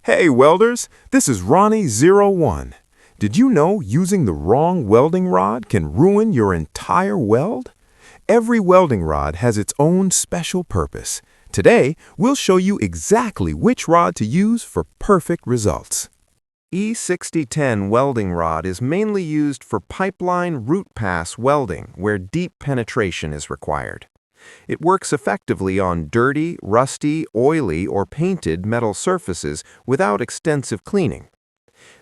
Hey welders, this is Ronnie01. Did you know using the wrong welding rod can ruin your entire weld? Every welding rod has its own special purpose. Today, we'll show you exactly which rod to use for perfect results. E6010 welding rod is mainly used for pipeline root pass welding where deep penetration is required. It works effectively on dirty, rusty, oily, or painted metal surfaces without extensive cleaning.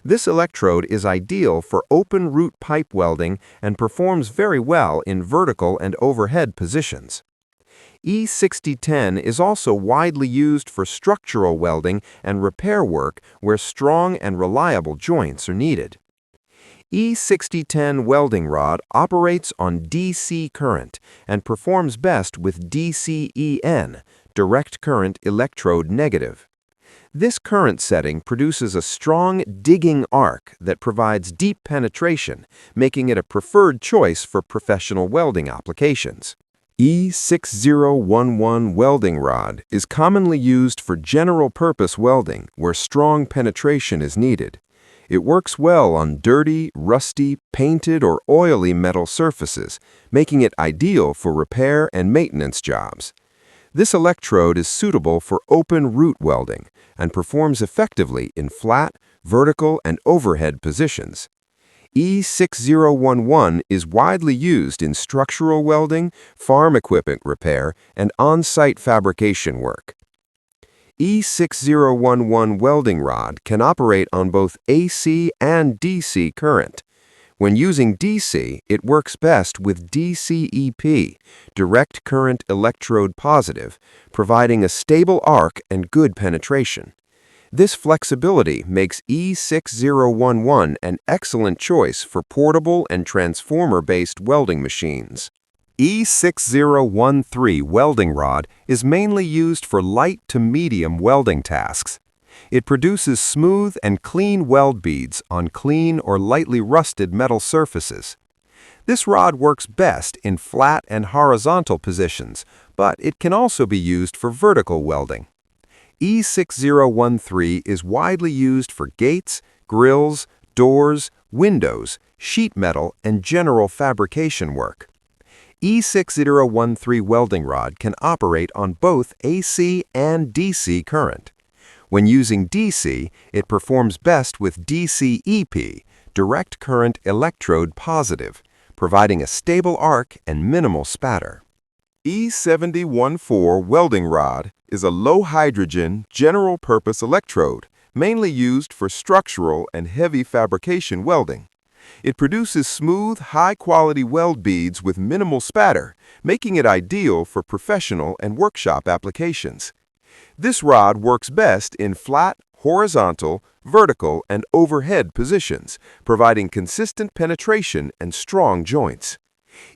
This electrode is ideal for open root pipe welding and performs very well in vertical and overhead positions. E6010 is also widely used for structural welding and repair work where strong and reliable joints are needed. E6010 welding rod operates on DC current and performs best with DCEN, direct current electrode negative. This current setting produces a strong digging arc that provides deep penetration, making it a preferred choice for professional welding applications. E6011 welding rod is commonly used for general-purpose welding where strong penetration is needed. It works well on dirty, rusty, painted, or oily metal surfaces, making it ideal for repair and maintenance jobs. This electrode is suitable for open root welding and performs effectively in flat, vertical, and overhead positions. E6011 is widely used in structural welding, farm equipment repair, and on-site fabrication work. E6011 welding rod can operate on both AC and DC current. When using DC, it works best with DCEP, direct current electrode positive, providing a stable arc and good penetration. This flexibility makes E6011 an excellent choice for portable and transformer-based welding machines. E6013 welding rod is mainly used for light to medium welding tasks. It produces smooth and clean weld beads on clean or lightly rusted metal surfaces. This rod works best in flat and horizontal positions, but it can also be used for vertical welding. E6013 is widely used for gates, grills, doors, windows, sheet metal, and general fabrication work. E6013 welding rod can operate on both AC and DC current. When using DC, it performs best with DCEP, direct current electrode positive, providing a stable arc and minimal spatter. E7014 welding rod is a low-hydrogen, general-purpose electrode, mainly used for structural and heavy fabrication welding. It produces smooth, high-quality weld beads with minimal spatter, making it ideal for professional and workshop applications. This rod works best in flat, horizontal, vertical, and overhead positions, providing consistent penetration and strong joints.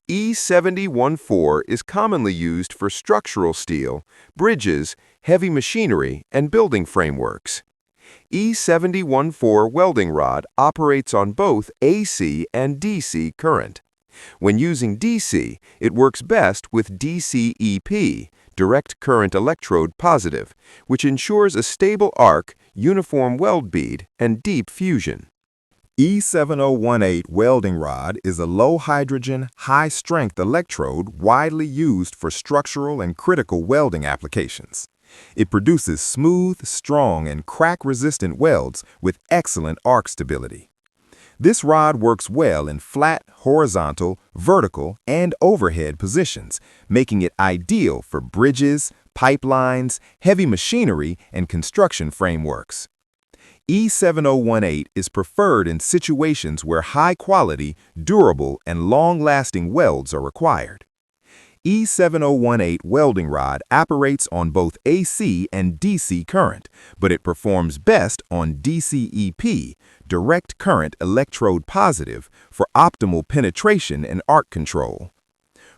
E7014 is commonly used for structural steel, bridges, heavy machinery, and building frameworks. E7014 welding rod operates on both AC and DC current. When using DC, it works best with DCEP, direct current electrode positive, which ensures a stable arc, uniform weld bead, and deep fusion. E7018 welding rod is a low-hydrogen, high-strength electrode widely used for structural and critical welding applications. It produces smooth, strong, and crack-resistant welds with excellent arc stability. This rod works well in flat, horizontal, vertical, and overhead positions, making it ideal for bridges, pipelines, heavy machinery, and construction frameworks. E7018 is preferred in situations where high-quality, durable, and long-lasting welds are required. E7018 welding rod operates on both AC and DC current, but it performs best on DCEP, direct current electrode positive, for optimal penetration and arc control.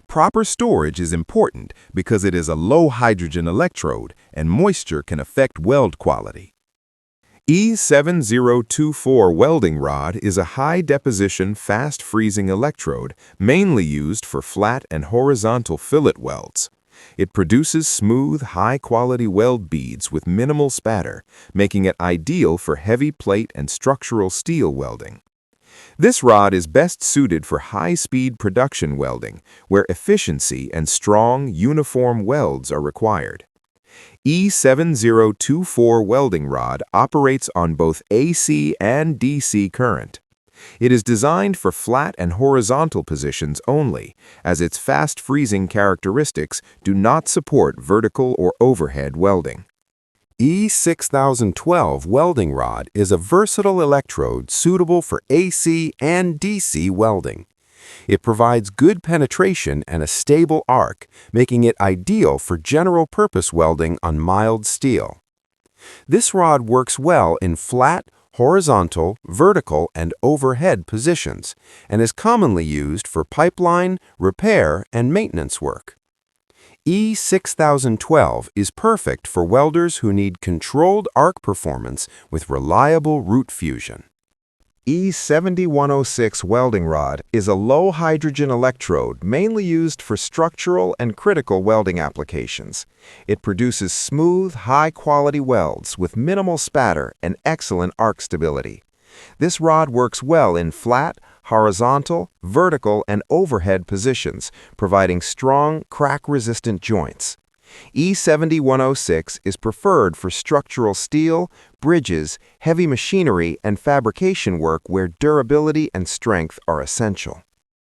Proper storage is important because it is a low-hydrogen electrode and moisture can affect weld quality. E7024 welding rod is a high-deposition, fast-freezing electrode mainly used for flat and horizontal fillet welds. It produces smooth, high-quality weld beads with minimal spatter, making it ideal for heavy plate and structural steel welding. This rod is best suited for high-speed production welding, where efficiency and strong, uniform welds are required. E7024 welding rod operates on both AC and DC current. It is designed for flat and horizontal positions only, as its fast freezing characteristics do not support vertical or overhead welding. E6012 welding rod is a versatile electrode suitable for AC and DC welding. It provides good penetration and a stable arc, making it ideal for general-purpose welding on mild steel. This rod works well in flat, horizontal, vertical, and overhead positions, and is commonly used for pipeline, repair, and maintenance work. E6012 is perfect for welders who need controlled arc performance with reliable root fusion. E7106 welding rod is a low-hydrogen electrode mainly used for structural and critical welding applications. It produces smooth, high-quality welds with minimal spatter and excellent arc stability. This rod works well in flat, horizontal, vertical, and overhead positions, providing strong, crack-resistant joints. E7106 is preferred for structural steel, bridges, heavy machinery, and fabrication work where durability and strength are essential.